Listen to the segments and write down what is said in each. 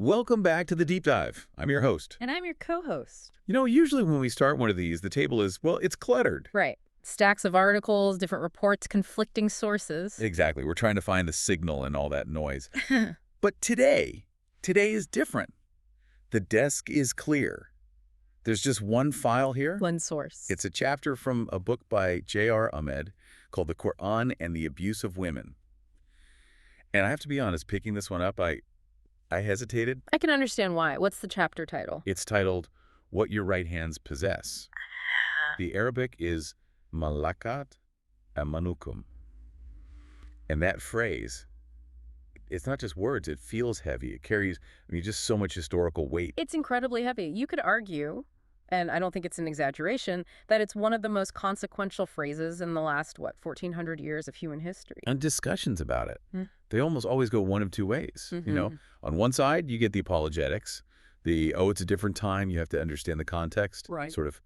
Welcome back to the Deep Dive. I'm your host. And I'm your co-host. Usually when we start one of these, the table is, well, it's cluttered. Right. Stacks of articles, different reports, conflicting sources. Exactly. We're trying to find the signal and all that noise. But today is different. The desk is clear. There's just one file here. One source. It's a chapter from a book by J.R. Ahmed called The Quran and the Abuse of Women. And I have to be honest, picking this one up, I hesitated. I can understand why. What's the chapter title? It's titled, What Your Right Hands Possess. The Arabic is Maa Malakat Aimanukum. And that phrase, it's not just words, it feels heavy. It carries, just so much historical weight. It's incredibly heavy. You could argue, and I don't think it's an exaggeration, that it's one of the most consequential phrases in the last, 1,400 years of human history. And discussions about it. They almost always go one of two ways. On one side, you get the apologetics, it's a different time, you have to understand the context, right, sort of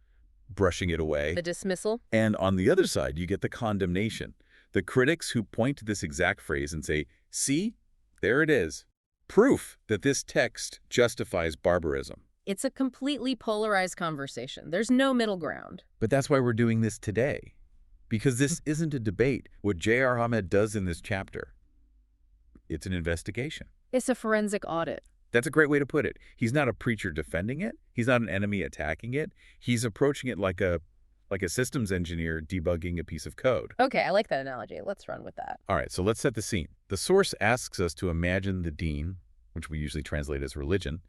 brushing it away. The dismissal. And on the other side, you get the condemnation, the critics who point to this exact phrase and say, see, there it is, proof that this text justifies barbarism. It's a completely polarized conversation. There's no middle ground. But that's why we're doing this today, because this isn't a debate. What J.R. Ahmed does in this chapter, it's an investigation. It's a forensic audit. That's a great way to put it. He's not a preacher defending it. He's not an enemy attacking it. He's approaching it like a systems engineer debugging a piece of code. Okay, I like that analogy. Let's run with that. All right, so let's set the scene. The source asks us to imagine the deen, which we usually translate as religion,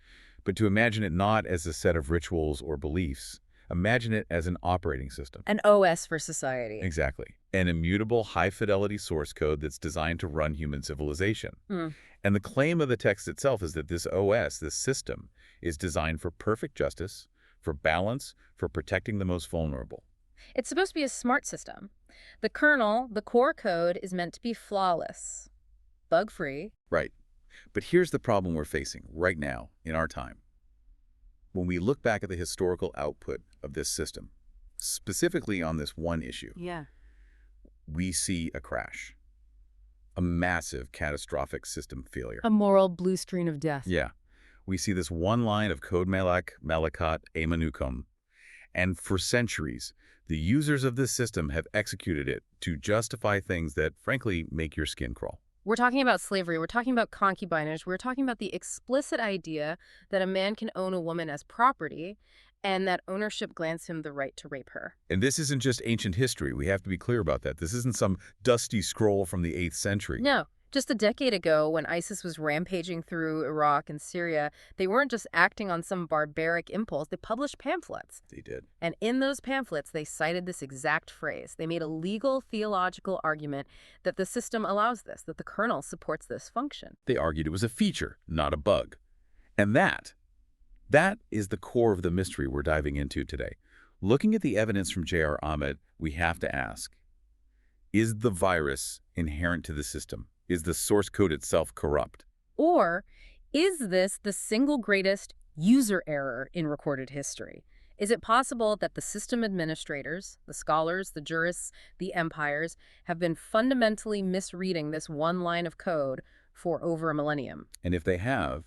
but to imagine it not as a set of rituals or beliefs. Imagine it as an operating system. An OS for society. Exactly. An immutable, high-fidelity source code that's designed to run human civilization. And the claim of the text itself is that this OS, this system, is designed for perfect justice, for balance, for protecting the most vulnerable. It's supposed to be a smart system. The kernel, the core code, is meant to be flawless, bug-free. Right. But here's the problem we're facing right now in our time. When we look back at the historical output of this system, specifically on this one issue, we see a crash, a massive, catastrophic system failure. A moral blue screen of death. Yeah. We see this one line of code Malakat Aimanukum, and for centuries, the users of this system have executed it to justify things that, frankly, make your skin crawl. We're talking about slavery. We're talking about concubinage. We're talking about the explicit idea that a man can own a woman as property and that ownership grants him the right to rape her. And this isn't just ancient history. We have to be clear about that. This isn't some dusty scroll from the 8th century. No. Just a decade ago, when ISIS was rampaging through Iraq and Syria, they weren't just acting on some barbaric impulse. They published pamphlets. They did. And in those pamphlets, they cited this exact phrase. They made a legal, theological argument that the system allows this, that the kernel supports this function. They argued it was a feature, not a bug. And that is the core of the mystery we're diving into today. Looking at the evidence from J.R. Ahmed, we have to ask, is the virus inherent to the system? Is the source code itself corrupt? Or is this the single greatest user error in recorded history? Is it possible that the system administrators, the scholars, the jurists, the empires, have been fundamentally misreading this one line of code for over a millennium? And if they have,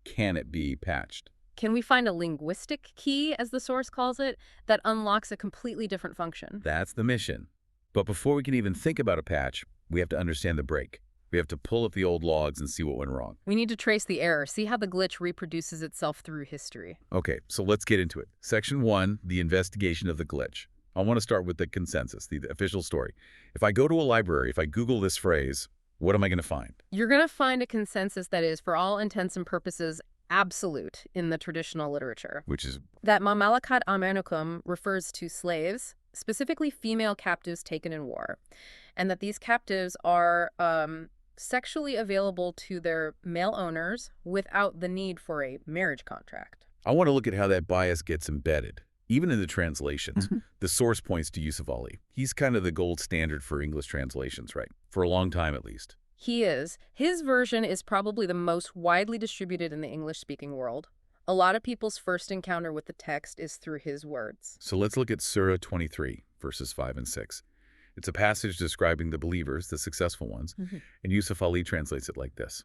can it be patched? Can we find a linguistic key, as the source calls it, that unlocks a completely different function? That's the mission. But before we can even think about a patch, we have to understand the break. We have to pull up the old logs and see what went wrong. We need to trace the error, see how the glitch reproduces itself through history. Okay, so let's get into it. Section 1, the investigation of the glitch. I want to start with the consensus, the official story. If I go to a library, if I Google this phrase, what am I going to find? You're going to find a consensus that is, for all intents and purposes, absolute in the traditional literature. Which is? That Maa Malakat Aimanukum refers to slaves, specifically female captives taken in war, and that these captives are sexually available to their male owners without the need for a marriage contract. I want to look at how that bias gets embedded. Even in the translations, the source points to Yusuf Ali. He's kind of the gold standard for English translations, right? For a long time, at least. He is. His version is probably the most widely distributed in the English-speaking world. A lot of people's first encounter with the text is through his words. So let's look at Surah 23, verses 5 and 6. It's a passage describing the believers, the successful ones, and Yusuf Ali translates it like this.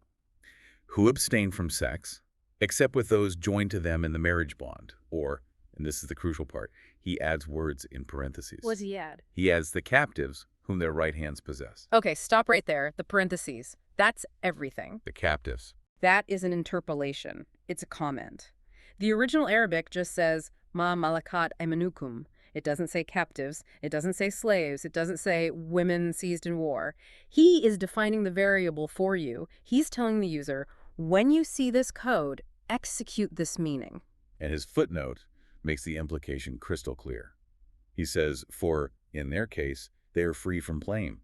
Who abstain from sex, except with those joined to them in the marriage bond. Or, and this is the crucial part, he adds words in parentheses. What does he add? He adds the captives whom their right hands possess. Okay, stop right there. The parentheses. That's everything. The captives. That is an interpolation. It's a comment. The original Arabic just says, Maa Malakat Aimanukum. It doesn't say captives. It doesn't say slaves. It doesn't say women seized in war. He is defining the variable for you. He's telling the user, when you see this code, execute this meaning. And his footnote makes the implication crystal clear. He says, for, in their case, they are free from blame.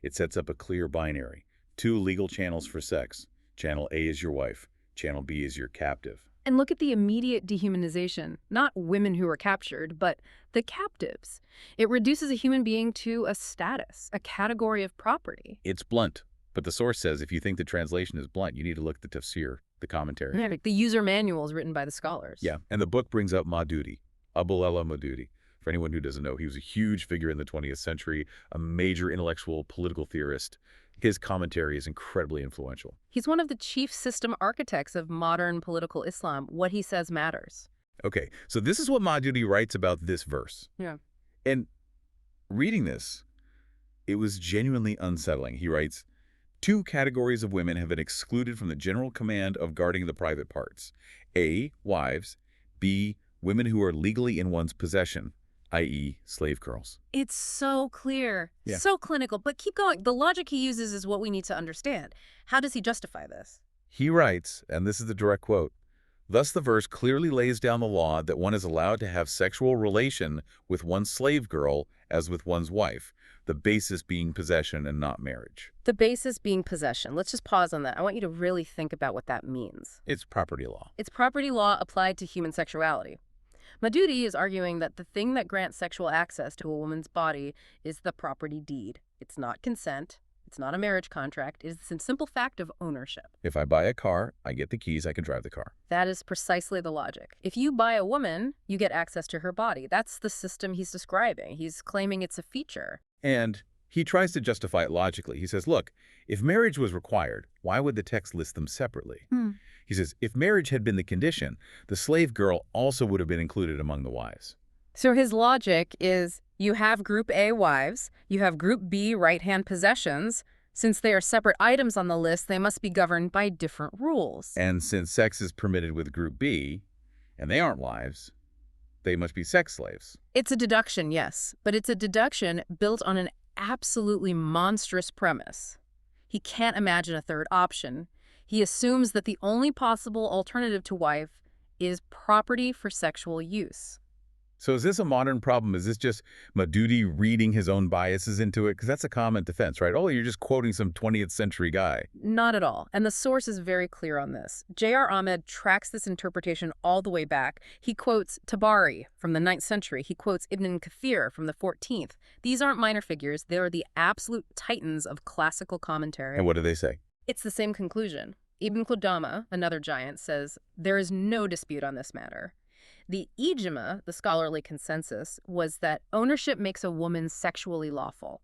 It sets up a clear binary. 2 legal channels for sex. Channel A is your wife. Channel B is your captive. And look at the immediate dehumanization. Not women who are captured, but the captives. It reduces a human being to a status, a category of property. It's blunt, but the source says if you think the translation is blunt, you need to look at the tafsir, the commentary. Yeah, the user manual is written by the scholars. Yeah, and the book brings up Maududi, Abul Ela Maududi. For anyone who doesn't know, he was a huge figure in the 20th century, a major intellectual political theorist. His commentary is incredibly influential. He's one of the chief system architects of modern political Islam. What he says matters. Okay, so this is what Maududi writes about this verse. Yeah. And reading this, it was genuinely unsettling. He writes, 2 categories of women have been excluded from the general command of guarding the private parts. A, wives. B, women who are legally in one's possession, i.e. slave girls. It's so clear, Yeah. so clinical, but keep going. The logic he uses is what we need to understand. How does he justify this? He writes, and this is the direct quote, thus the verse clearly lays down the law that one is allowed to have sexual relation with one's slave girl as with one's wife, the basis being possession and not marriage. The basis being possession. Let's just pause on that. I want you to really think about what that means. It's property law. It's property law applied to human sexuality. Maududi is arguing that the thing that grants sexual access to a woman's body is the property deed. It's not consent. It's not a marriage contract. It is the simple fact of ownership. If I buy a car, I get the keys, I can drive the car. That is precisely the logic. If you buy a woman, you get access to her body. That's the system he's describing. He's claiming it's a feature. And he tries to justify it logically. He says, look, if marriage was required, why would the text list them separately? He says, if marriage had been the condition, the slave girl also would have been included among the wives. So his logic is you have Group A wives, you have Group B right-hand possessions. Since they are separate items on the list, they must be governed by different rules. And since sex is permitted with Group B, and they aren't wives, they must be sex slaves. It's a deduction, yes, but it's a deduction built on an absolutely monstrous premise. He can't imagine a third option. He assumes that the only possible alternative to wife is property for sexual use. So is this a modern problem? Is this just Maududi reading his own biases into it? Because that's a common defense, right? Oh, you're just quoting some 20th century guy. Not at all. And the source is very clear on this. J.R. Ahmed tracks this interpretation all the way back. He quotes Tabari from the 9th century. He quotes Ibn Kathir from the 14th. These aren't minor figures. They are the absolute titans of classical commentary. And what do they say? It's the same conclusion. Ibn Qudama, another giant, says, there is no dispute on this matter. The ijma, the scholarly consensus, was that ownership makes a woman sexually lawful.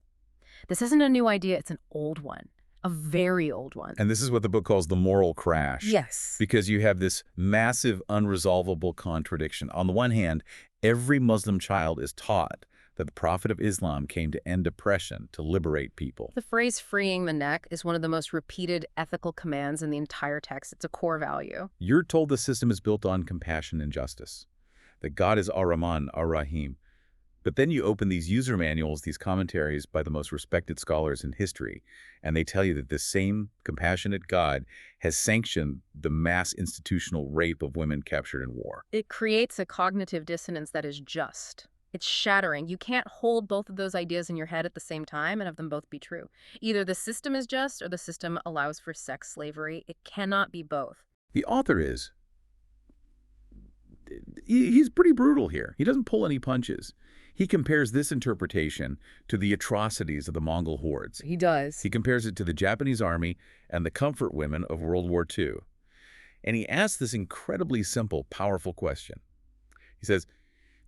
This isn't a new idea, it's an old one, a very old one. And this is what the book calls the moral crash. Yes. Because you have this massive, unresolvable contradiction. On the one hand, every Muslim child is taught that the Prophet of Islam came to end oppression, to liberate people. The phrase freeing the neck is one of the most repeated ethical commands in the entire text. It's a core value. You're told the system is built on compassion and justice, that God is Ar-Rahman, Ar-Rahim. But then you open these user manuals, these commentaries by the most respected scholars in history, and they tell you that this same compassionate God has sanctioned the mass institutional rape of women captured in war. It creates a cognitive dissonance that is just. It's shattering. You can't hold both of those ideas in your head at the same time and have them both be true. Either the system is just or the system allows for sex slavery. It cannot be both. The author he's pretty brutal here. He doesn't pull any punches. He compares this interpretation to the atrocities of the Mongol hordes. He does. He compares it to the Japanese army and the comfort women of World War II. And he asks this incredibly simple, powerful question. He says,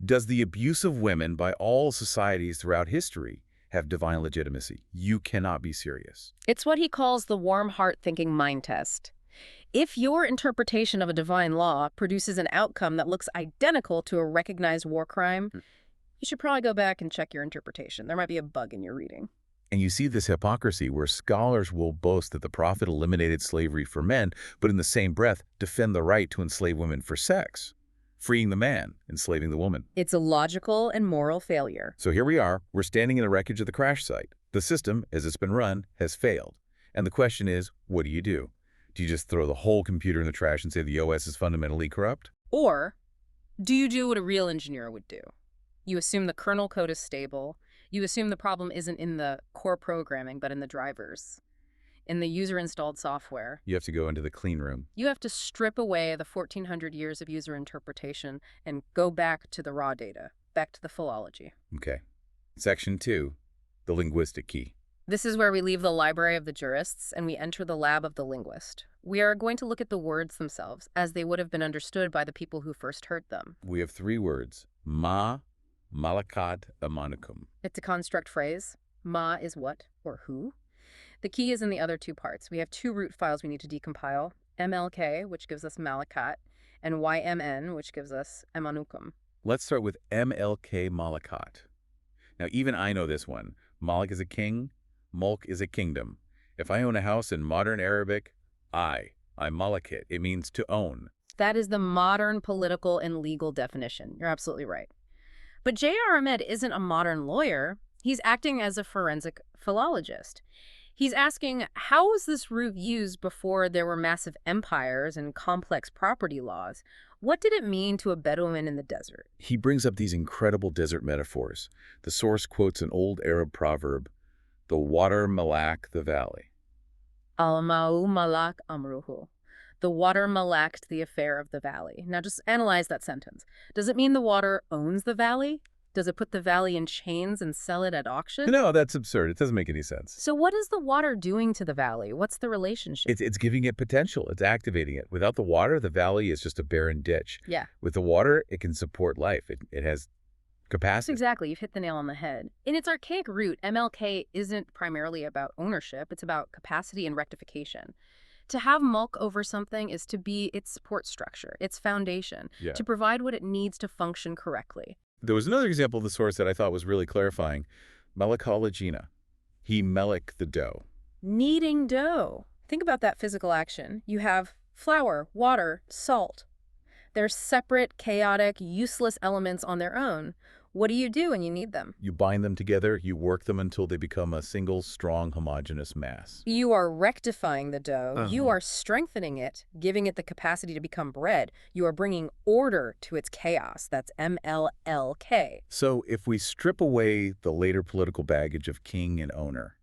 does the abuse of women by all societies throughout history have divine legitimacy? You cannot be serious. It's what he calls the warm heart thinking mind test. If your interpretation of a divine law produces an outcome that looks identical to a recognized war crime, you should probably go back and check your interpretation. There might be a bug in your reading. And you see this hypocrisy where scholars will boast that the Prophet eliminated slavery for men, but in the same breath defend the right to enslave women for sex, freeing the man, enslaving the woman. It's a logical and moral failure. So here we are, we're standing in the wreckage of the crash site. The system, as it's been run, has failed. And the question is, what do you do? Do you just throw the whole computer in the trash and say the OS is fundamentally corrupt? Or do you do what a real engineer would do? You assume the kernel code is stable. You assume the problem isn't in the core programming, but in the drivers, in the user-installed software. You have to go into the clean room. You have to strip away the 1,400 years of user interpretation and go back to the raw data, back to the philology. Okay. Section 2, the linguistic key. This is where we leave the library of the jurists and we enter the lab of the linguist. We are going to look at the words themselves as they would have been understood by the people who first heard them. We have 3 words. Maa Malakat Aimanukum. It's a construct phrase. Ma is what or who. The key is in the other 2 parts. We have 2 root files we need to decompile. MLK, which gives us Malakat, and YMN, which gives us Aimanukum. Let's start with MLK Malakat. Now, even I know this one. Malik is a king. Mulk is a kingdom. If I own a house in modern Arabic, I'm Malakit. It means to own. That is the modern political and legal definition. You're absolutely right. But J.R. Ahmed isn't a modern lawyer. He's acting as a forensic philologist. He's asking, how was this root used before there were massive empires and complex property laws? What did it mean to a Bedouin in the desert? He brings up these incredible desert metaphors. The source quotes an old Arab proverb, the water malak the valley. Maa Malakat Aimanukum. The water malaked the affair of the valley. Now just analyze that sentence. Does it mean the water owns the valley? Does it put the valley in chains and sell it at auction? No, that's absurd. It doesn't make any sense. So what is the water doing to the valley? What's the relationship? It's giving it potential. It's activating it. Without the water, the valley is just a barren ditch. Yeah. With the water, it can support life. It has capacity. Exactly. You've hit the nail on the head. In its archaic root, MLK isn't primarily about ownership. It's about capacity and rectification. To have mulk over something is to be its support structure, its foundation, to provide what it needs to function correctly. There was another example of the source that I thought was really clarifying. Melakologina. He melek the dough. Kneading dough. Think about that physical action. You have flour, water, salt. They're separate, chaotic, useless elements on their own. What do you do when you need them? You bind them together, you work them until they become a single, strong, homogeneous mass. You are rectifying the dough. You are strengthening it, giving it the capacity to become bread. You are bringing order to its chaos. That's MLLK. So if we strip away the later political baggage of king and owner,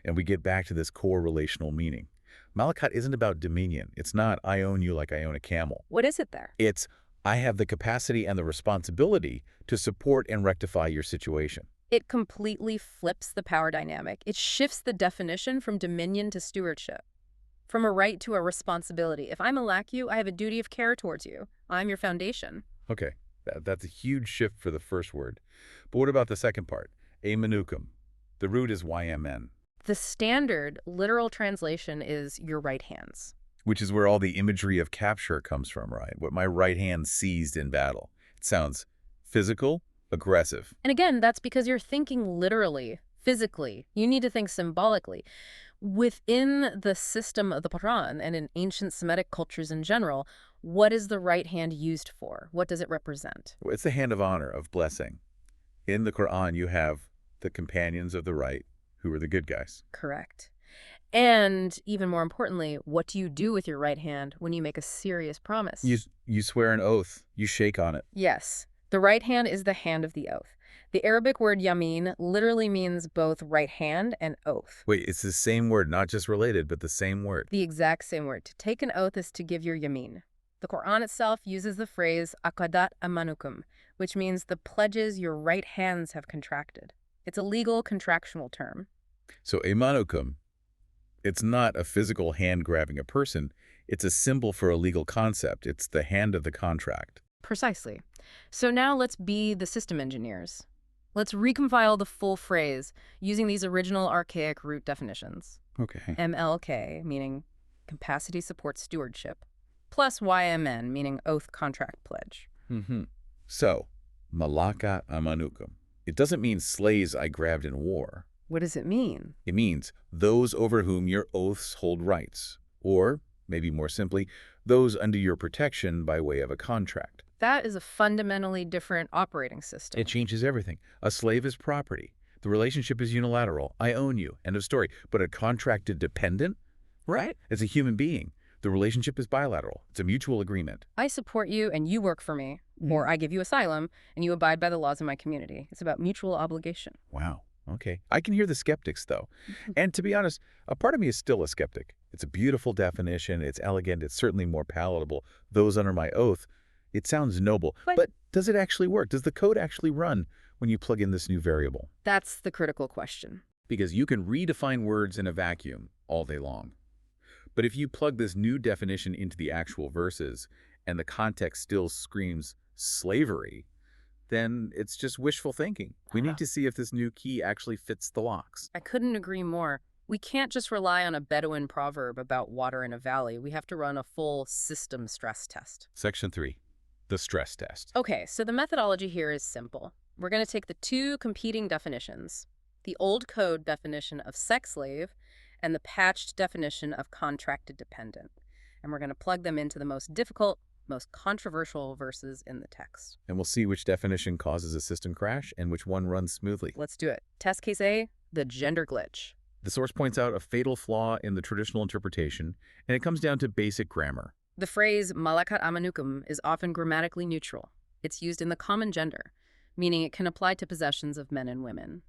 and we get back to this core relational meaning, Malakat isn't about dominion. It's not, I own you like I own a camel. What is it there? It's, I have the capacity and the responsibility to support and rectify your situation. It completely flips the power dynamic. It shifts the definition from dominion to stewardship, from a right to a responsibility. If I malak you, I have a duty of care towards you. I'm your foundation. Okay, that's a huge shift for the first word. But what about the second part? Aimanukum. The root is YMN. The standard literal translation is your right hands. Which is where all the imagery of capture comes from, right? What my right hand seized in battle. It sounds physical, aggressive. And again, that's because you're thinking literally, physically. You need to think symbolically. Within the system of the Quran and in ancient Semitic cultures in general, what is the right hand used for? What does it represent? It's the hand of honor, of blessing. In the Quran, you have the companions of the right, who are the good guys. Correct. And even more importantly, what do you do with your right hand when you make a serious promise? You swear an oath. You shake on it. Yes. The right hand is the hand of the oath. The Arabic word yamin literally means both right hand and oath. Wait, it's the same word, not just related, but the same word. The exact same word. To take an oath is to give your yamin. The Quran itself uses the phrase aqadat amanukum, which means the pledges your right hands have contracted. It's a legal contractual term. So aimanukum, it's not a physical hand grabbing a person. It's a symbol for a legal concept. It's the hand of the contract. Precisely. So now let's be the system engineers. Let's recompile the full phrase using these original archaic root definitions. Okay. MLK, meaning capacity support stewardship, plus YMN, meaning oath contract pledge. So, Malakat Aimanukum. It doesn't mean slaves I grabbed in war. What does it mean? It means those over whom your oaths hold rights. Or, maybe more simply, those under your protection by way of a contract. That is a fundamentally different operating system. It changes everything. A slave is property. The relationship is unilateral. I own you. End of story. But a contracted dependent? Right. It's a human being. The relationship is bilateral. It's a mutual agreement. I support you and you work for me. Or I give you asylum and you abide by the laws of my community. It's about mutual obligation. Wow. Okay. I can hear the skeptics, though. And to be honest, a part of me is still a skeptic. It's a beautiful definition. It's elegant. It's certainly more palatable. Those under my oath, it sounds noble. But does it actually work? Does the code actually run when you plug in this new variable? That's the critical question. Because you can redefine words in a vacuum all day long. But if you plug this new definition into the actual verses and the context still screams slavery, then it's just wishful thinking. We need to see if this new key actually fits the locks. I couldn't agree more. We can't just rely on a Bedouin proverb about water in a valley. We have to run a full system stress test. Section 3, the stress test. Okay, so the methodology here is simple. We're going to take the two competing definitions, the old code definition of sex slave and the patched definition of contracted dependent. And we're going to plug them into the most difficult, most controversial verses in the text. And we'll see which definition causes a system crash and which one runs smoothly. Let's do it. Test case A, the gender glitch. The source points out a fatal flaw in the traditional interpretation, and it comes down to basic grammar. The phrase Malakat Aimanukum is often grammatically neutral. It's used in the common gender, meaning it can apply to possessions of men and women.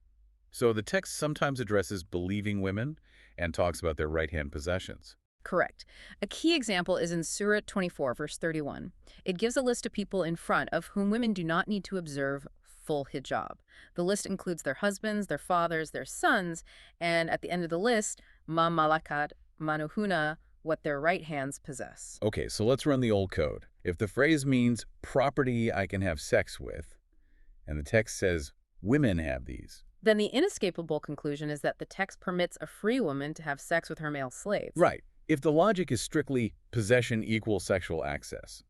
So the text sometimes addresses believing women and talks about their right-hand possessions. Correct. A key example is in Surah 24, verse 31. It gives a list of people in front of whom women do not need to observe full hijab. The list includes their husbands, their fathers, their sons, and at the end of the list, Maa Malakat Aimanukum, what their right hands possess. Okay, so let's run the old code. If the phrase means property I can have sex with, and the text says women have these, then the inescapable conclusion is that the text permits a free woman to have sex with her male slaves. Right. If the logic is strictly possession equals sexual access,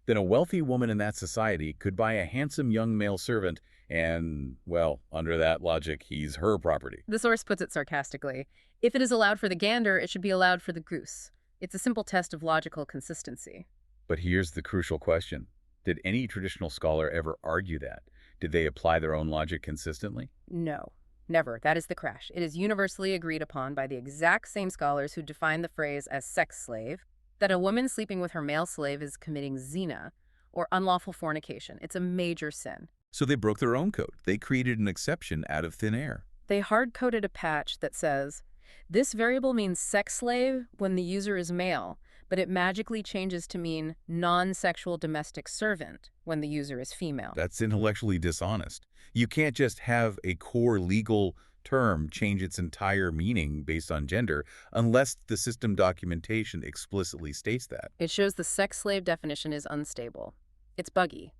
then a wealthy woman in that society could buy a handsome young male servant and, well, under that logic, he's her property. The source puts it sarcastically. If it is allowed for the gander, it should be allowed for the goose. It's a simple test of logical consistency. But here's the crucial question. Did any traditional scholar ever argue that? Did they apply their own logic consistently? No, never. That is the crash. It is universally agreed upon by the exact same scholars who define the phrase as sex slave, that a woman sleeping with her male slave is committing zina, or unlawful fornication. It's a major sin. So they broke their own code. They created an exception out of thin air. They hard-coded a patch that says, this variable means sex slave when the user is male, but it magically changes to mean non-sexual domestic servant when the user is female. That's intellectually dishonest. You can't just have a core legal term change its entire meaning based on gender unless the system documentation explicitly states that. It shows the sex slave definition is unstable. It's buggy.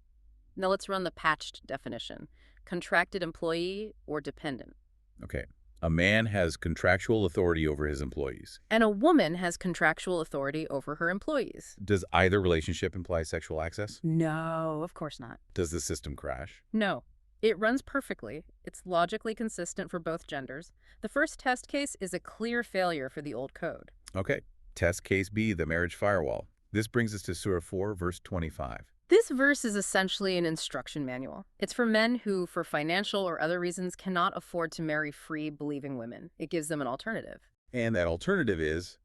Now let's run the patched definition. Contracted employee or dependent. Okay. A man has contractual authority over his employees. And a woman has contractual authority over her employees. Does either relationship imply sexual access? No, of course not. Does the system crash? No. It runs perfectly. It's logically consistent for both genders. The first test case is a clear failure for the old code. Okay. Test case B, the marriage firewall. This brings us to Surah 4, verse 25. This verse is essentially an instruction manual. It's for men who, for financial or other reasons, cannot afford to marry free, believing women. It gives them an alternative. And that alternative is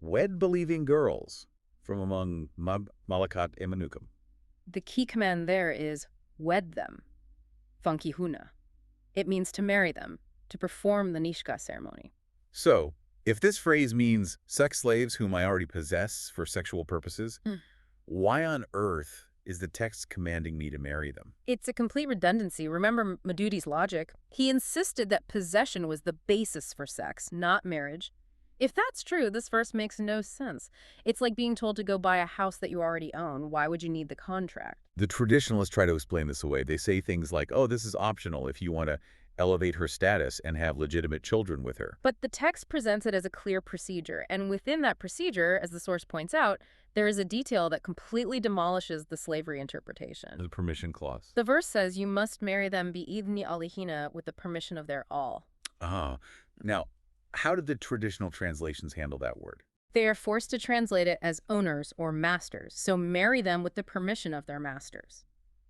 wed believing girls from among Maa Malakat Aimanukum. The key command there is wed them. Fankihuna. It means to marry them, to perform the nishka ceremony. So, if this phrase means sex slaves whom I already possess for sexual purposes, why on earth is the text commanding me to marry them? It's a complete redundancy. Remember Madudi's logic? He insisted that possession was the basis for sex, not marriage. If that's true, this verse makes no sense. It's like being told to go buy a house that you already own. Why would you need the contract? The traditionalists try to explain this away. They say things like, oh, this is optional if you want to elevate her status, and have legitimate children with her. But the text presents it as a clear procedure, and within that procedure, as the source points out, there is a detail that completely demolishes the slavery interpretation. The permission clause. The verse says you must marry them bi'idhni alihina, with the permission of their all. Now, how did the traditional translations handle that word? They are forced to translate it as owners or masters, so marry them with the permission of their masters.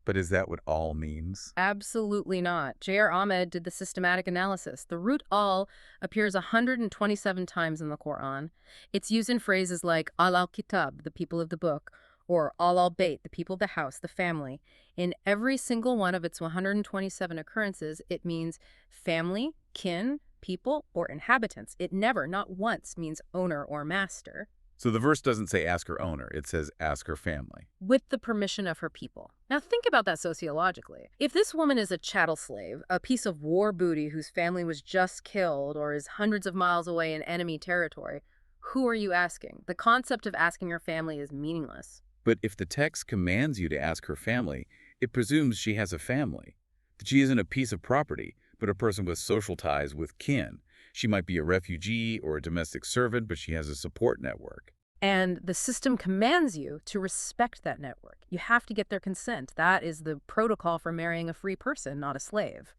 But is that what all means? Absolutely not. J.R. Ahmed did the systematic analysis. The root al appears 127 times in the Quran. It's used in phrases like al-kitab, the people of the book, or al-bayt, the people of the house, the family. In every single one of its 127 occurrences, it means family, kin, people, or inhabitants. It never, not once, means owner or master. So the verse doesn't say ask her owner, it says ask her family. With the permission of her people. Now think about that sociologically. If this woman is a chattel slave, a piece of war booty whose family was just killed or is hundreds of miles away in enemy territory, who are you asking? The concept of asking her family is meaningless. But if the text commands you to ask her family, it presumes she has a family, that she isn't a piece of property, but a person with social ties with kin. She might be a refugee or a domestic servant, but she has a support network. And the system commands you to respect that network. You have to get their consent. That is the protocol for marrying a free person, not a slave.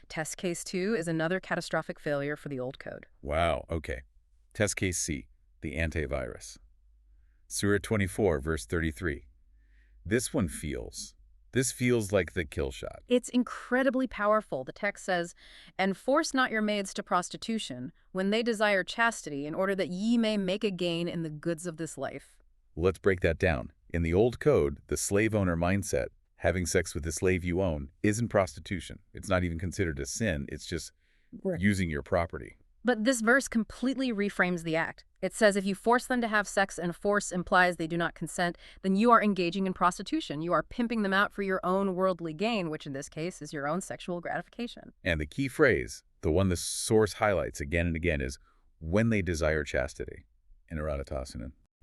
Test case 2 is another catastrophic failure for the old code. Wow, okay. Test case C, the antivirus. Surah 24, verse 33. This feels like the kill shot. It's incredibly powerful. The text says, "And force not your maids to prostitution, when they desire chastity, in order that ye may make a gain in the goods of this life." Let's break that down. In the old code, the slave owner mindset, having sex with the slave you own, isn't prostitution. It's not even considered a sin. It's just using your property. But this verse completely reframes the act. It says if you force them to have sex and force implies they do not consent, then you are engaging in prostitution. You are pimping them out for your own worldly gain, which in this case is your own sexual gratification. And the key phrase, the one the source highlights again and again, is when they desire chastity.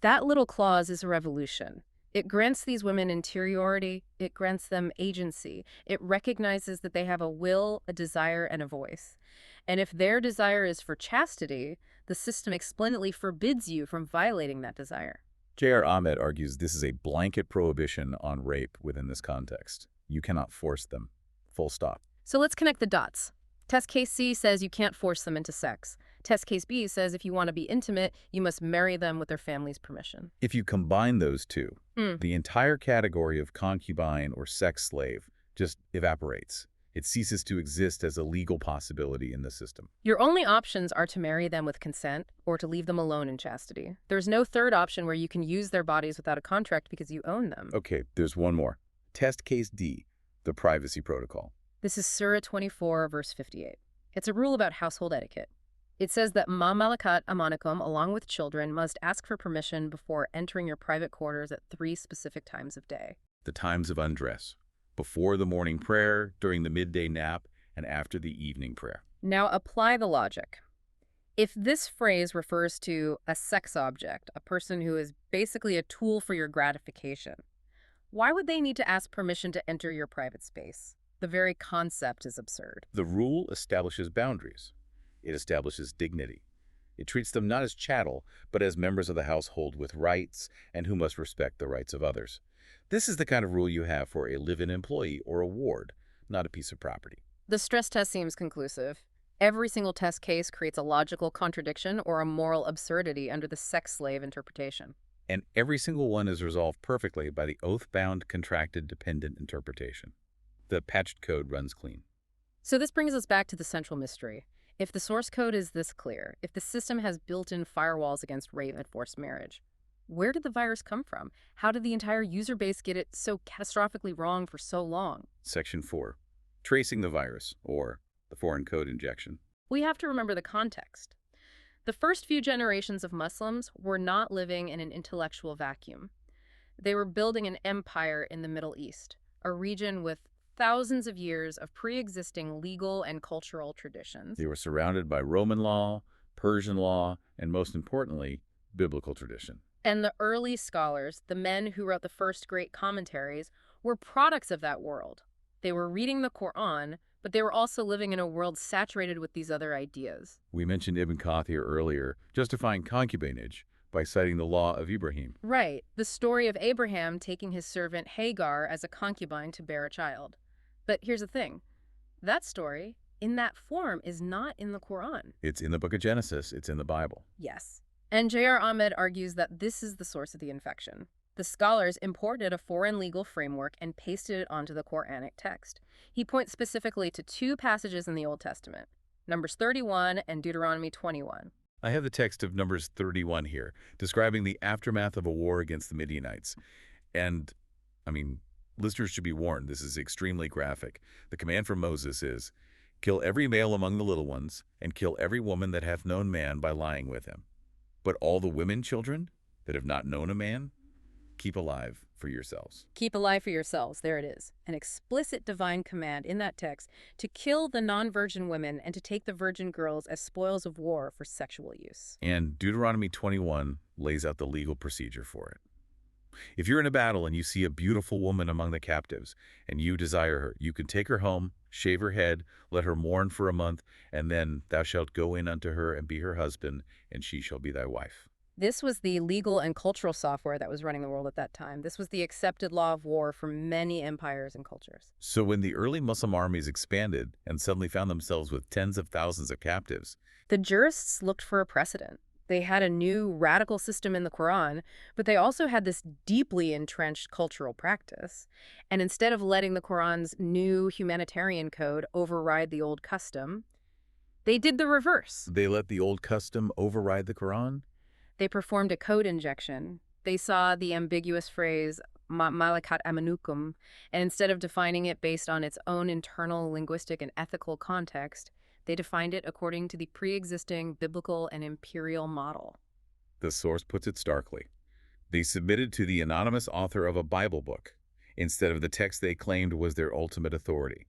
That little clause is a revolution. It grants these women interiority. It grants them agency. It recognizes that they have a will, a desire, and a voice. And if their desire is for chastity, the system explicitly forbids you from violating that desire. J.R. Ahmed argues this is a blanket prohibition on rape within this context. You cannot force them. Full stop. So let's connect the dots. Test case C says you can't force them into sex. Test case B says if you want to be intimate, you must marry them with their family's permission. If you combine those two, the entire category of concubine or sex slave just evaporates. It ceases to exist as a legal possibility in the system. Your only options are to marry them with consent or to leave them alone in chastity. There's no third option where you can use their bodies without a contract because you own them. Okay, there's one more. Test case D, the privacy protocol. This is Surah 24, verse 58. It's a rule about household etiquette. It says that Maa Malakat Aimanukum, along with children, must ask for permission before entering your private quarters at 3 specific times of day. The times of undress. Before the morning prayer, during the midday nap, and after the evening prayer. Now apply the logic. If this phrase refers to a sex object, a person who is basically a tool for your gratification, why would they need to ask permission to enter your private space? The very concept is absurd. The rule establishes boundaries. It establishes dignity. It treats them not as chattel, but as members of the household with rights and who must respect the rights of others. This is the kind of rule you have for a live-in employee or a ward, not a piece of property. The stress test seems conclusive. Every single test case creates a logical contradiction or a moral absurdity under the sex slave interpretation. And every single one is resolved perfectly by the oath-bound, contracted, dependent interpretation. The patched code runs clean. So this brings us back to the central mystery. If the source code is this clear, if the system has built-in firewalls against rape and forced marriage, where did the virus come from? How did the entire user base get it so catastrophically wrong for so long? Section 4. Tracing the virus, or the foreign code injection. We have to remember the context. The first few generations of Muslims were not living in an intellectual vacuum. They were building an empire in the Middle East, a region with thousands of years of pre-existing legal and cultural traditions. They were surrounded by Roman law, Persian law, and most importantly, biblical tradition. And the early scholars, the men who wrote the first great commentaries, were products of that world. They were reading the Quran, but they were also living in a world saturated with these other ideas. We mentioned Ibn Kathir earlier, justifying concubinage by citing the law of Ibrahim. Right, the story of Abraham taking his servant Hagar as a concubine to bear a child. But here's the thing. That story, in that form, is not in the Quran. It's in the book of Genesis. It's in the Bible. Yes. And J.R. Ahmed argues that this is the source of the infection. The scholars imported a foreign legal framework and pasted it onto the Quranic text. He points specifically to two passages in the Old Testament, Numbers 31 and Deuteronomy 21. I have the text of Numbers 31 here, describing the aftermath of a war against the Midianites. And, listeners should be warned, this is extremely graphic. The command from Moses is, "Kill every male among the little ones, and kill every woman that hath known man by lying with him. But all the women children that have not known a man, keep alive for yourselves." Keep alive for yourselves. There it is. An explicit divine command in that text to kill the non-virgin women and to take the virgin girls as spoils of war for sexual use. And Deuteronomy 21 lays out the legal procedure for it. If you're in a battle and you see a beautiful woman among the captives and you desire her, you can take her home, shave her head, let her mourn for a month, and then thou shalt go in unto her and be her husband, and she shall be thy wife. This was the legal and cultural software that was running the world at that time. This was the accepted law of war for many empires and cultures. So when the early Muslim armies expanded and suddenly found themselves with tens of thousands of captives, the jurists looked for a precedent. They had a new radical system in the Quran, but they also had this deeply entrenched cultural practice. And instead of letting the Quran's new humanitarian code override the old custom, they did the reverse. They let the old custom override the Quran? They performed a code injection. They saw the ambiguous phrase, Maa Malakat Aimanukum, and instead of defining it based on its own internal linguistic and ethical context, they defined it according to the pre-existing biblical and imperial model. The source puts it starkly. They submitted to the anonymous author of a Bible book instead of the text they claimed was their ultimate authority.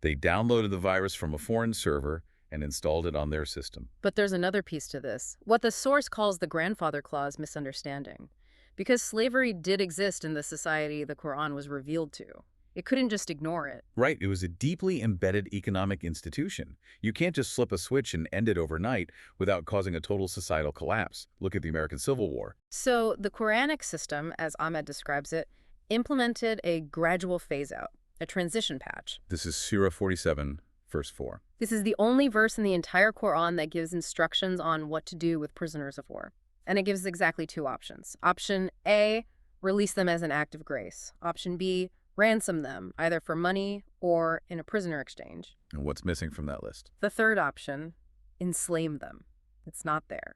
They downloaded the virus from a foreign server and installed it on their system. But there's another piece to this, what the source calls the grandfather clause misunderstanding. Because slavery did exist in the society the Quran was revealed to. It couldn't just ignore it. Right, it was a deeply embedded economic institution. You can't just flip a switch and end it overnight without causing a total societal collapse. Look at the American Civil War. So the Quranic system, as Ahmed describes it, implemented a gradual phase-out, a transition patch. This is Surah 47, verse 4. This is the only verse in the entire Quran that gives instructions on what to do with prisoners of war. And it gives exactly two options. Option A, release them as an act of grace. Option B, ransom them, either for money or in a prisoner exchange. And what's missing from that list? The third option, enslave them. It's not there.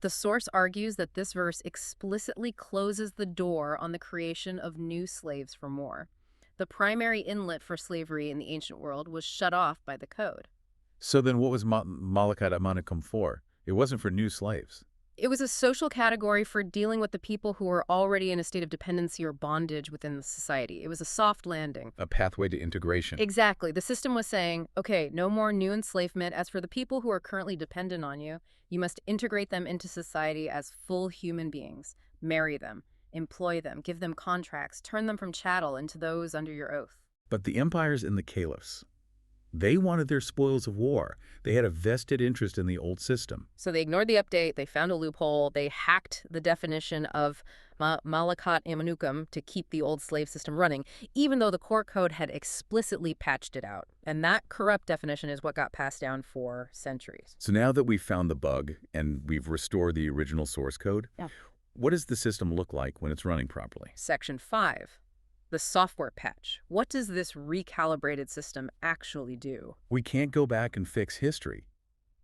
The source argues that this verse explicitly closes the door on the creation of new slaves from war. The primary inlet for slavery in the ancient world was shut off by the code. So then what was Malakat Aimanukum for? It wasn't for new slaves. It was a social category for dealing with the people who were already in a state of dependency or bondage within the society. It was a soft landing. A pathway to integration. Exactly. The system was saying, okay, no more new enslavement. As for the people who are currently dependent on you, you must integrate them into society as full human beings. Marry them, employ them, give them contracts, turn them from chattel into those under your oath. But the empires and the caliphs, they wanted their spoils of war. They had a vested interest in the old system. So they ignored the update, they found a loophole, they hacked the definition of Maa Malakat Aimanukum to keep the old slave system running, even though the court code had explicitly patched it out. And that corrupt definition is what got passed down for centuries. So now that we've found the bug and we've restored the original source code, what does the system look like when it's running properly? Section 5. The software patch. What does this recalibrated system actually do? We can't go back and fix history,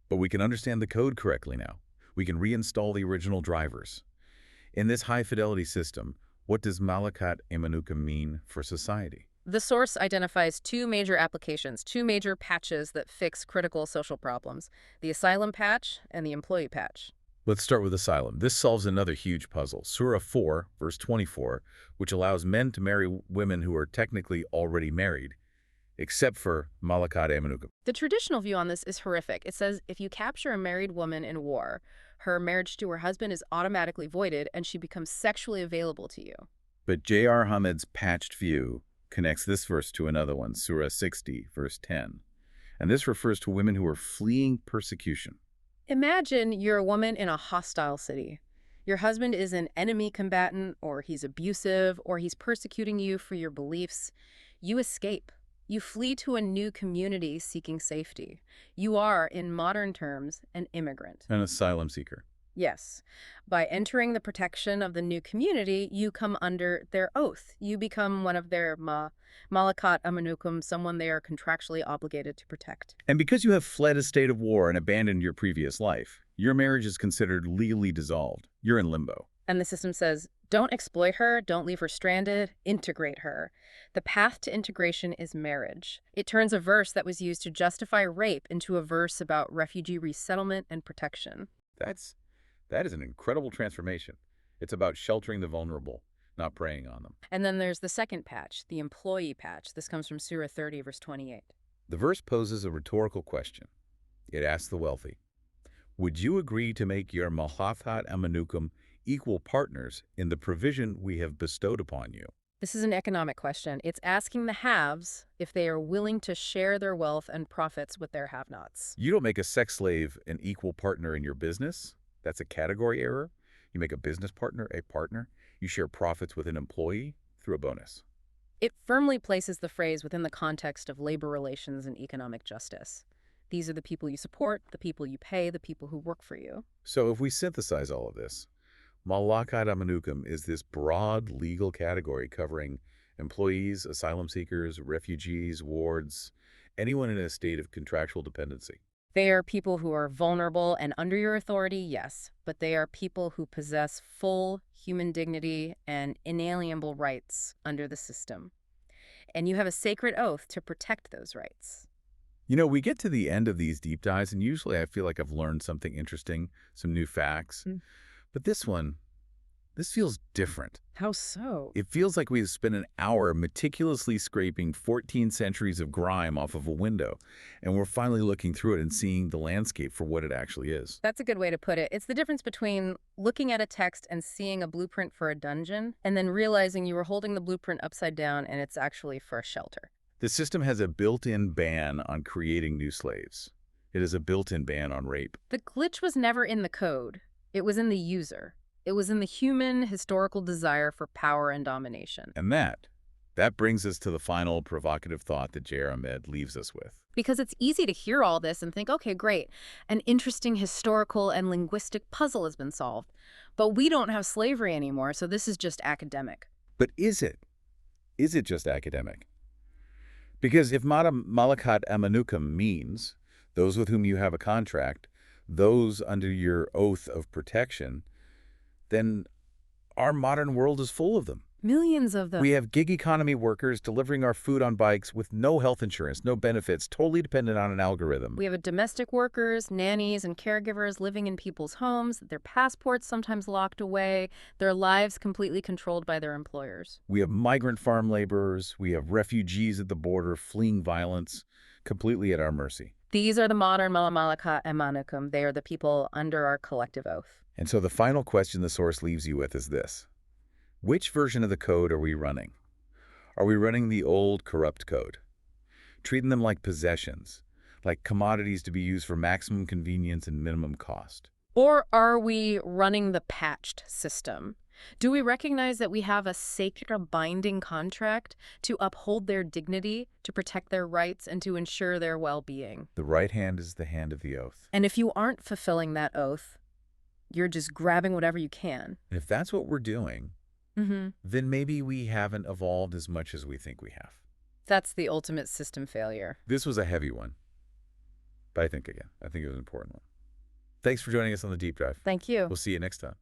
but we can understand the code correctly now. We can reinstall the original drivers. In this high-fidelity system, what does Malakat Aimanukum mean for society? The source identifies two major applications, two major patches that fix critical social problems, the asylum patch and the employee patch. Let's start with asylum. This solves another huge puzzle. Surah 4, verse 24, which allows men to marry women who are technically already married, except for Malakat Aimanukum. The traditional view on this is horrific. It says if you capture a married woman in war, her marriage to her husband is automatically voided and she becomes sexually available to you. But J.R. Ahmed's patched view connects this verse to another one, Surah 60, verse 10. And this refers to women who are fleeing persecution. Imagine you're a woman in a hostile city. Your husband is an enemy combatant, or he's abusive, or he's persecuting you for your beliefs. You escape. You flee to a new community seeking safety. You are, in modern terms, an immigrant. An asylum seeker. Yes. By entering the protection of the new community, you come under their oath. You become one of their Maa Malakat Aimanukum, someone they are contractually obligated to protect. And because you have fled a state of war and abandoned your previous life, your marriage is considered legally dissolved. You're in limbo. And the system says, don't exploit her, don't leave her stranded, integrate her. The path to integration is marriage. It turns a verse that was used to justify rape into a verse about refugee resettlement and protection. That is an incredible transformation. It's about sheltering the vulnerable, not preying on them. And then there's the second patch, the employee patch. This comes from Surah 30, verse 28. The verse poses a rhetorical question. It asks the wealthy, would you agree to make your Maa Malakat Aimanukum equal partners in the provision we have bestowed upon you? This is an economic question. It's asking the haves if they are willing to share their wealth and profits with their have-nots. You don't make a sex slave an equal partner in your business. That's a category error. You make a business partner a partner. You share profits with an employee through a bonus. It firmly places the phrase within the context of labor relations and economic justice. These are the people you support, the people you pay, the people who work for you. So if we synthesize all of this, Maa Malakat Aimanukum is this broad legal category covering employees, asylum seekers, refugees, wards, anyone in a state of contractual dependency. They are people who are vulnerable and under your authority, yes, but they are people who possess full human dignity and inalienable rights under the system. And you have a sacred oath to protect those rights. You know, we get to the end of these deep dives, and usually I feel like I've learned something interesting, some new facts. But this feels different. How so? It feels like we've spent an hour meticulously scraping 14 centuries of grime off of a window, and we're finally looking through it and seeing the landscape for what it actually is. That's a good way to put it. It's the difference between looking at a text and seeing a blueprint for a dungeon, and then realizing you were holding the blueprint upside down and it's actually for a shelter. The system has a built-in ban on creating new slaves. It has a built-in ban on rape. The glitch was never in the code. It was in the user. It was in the human historical desire for power and domination. And that brings us to the final provocative thought that J.R. Ahmed leaves us with. Because it's easy to hear all this and think, okay, great, an interesting historical and linguistic puzzle has been solved. But we don't have slavery anymore, so this is just academic. But is it? Is it just academic? Because if Maa Malakat Aimanukum means those with whom you have a contract, those under your oath of protection, then our modern world is full of them. Millions of them. We have gig economy workers delivering our food on bikes with no health insurance, no benefits, totally dependent on an algorithm. We have domestic workers, nannies, and caregivers living in people's homes, their passports sometimes locked away, their lives completely controlled by their employers. We have migrant farm laborers. We have refugees at the border fleeing violence, completely at our mercy. These are the modern Maa Malakat Aimanukum. They are the people under our collective oath. And so the final question the source leaves you with is this. Which version of the code are we running? Are we running the old, corrupt code? Treating them like possessions, like commodities to be used for maximum convenience and minimum cost? Or are we running the patched system? Do we recognize that we have a sacred binding contract to uphold their dignity, to protect their rights, and to ensure their well-being? The right hand is the hand of the oath. And if you aren't fulfilling that oath, you're just grabbing whatever you can. And if that's what we're doing, then maybe we haven't evolved as much as we think we have. That's the ultimate system failure. This was a heavy one. But I think it was an important one. Thanks for joining us on the Deep Dive. Thank you. We'll see you next time.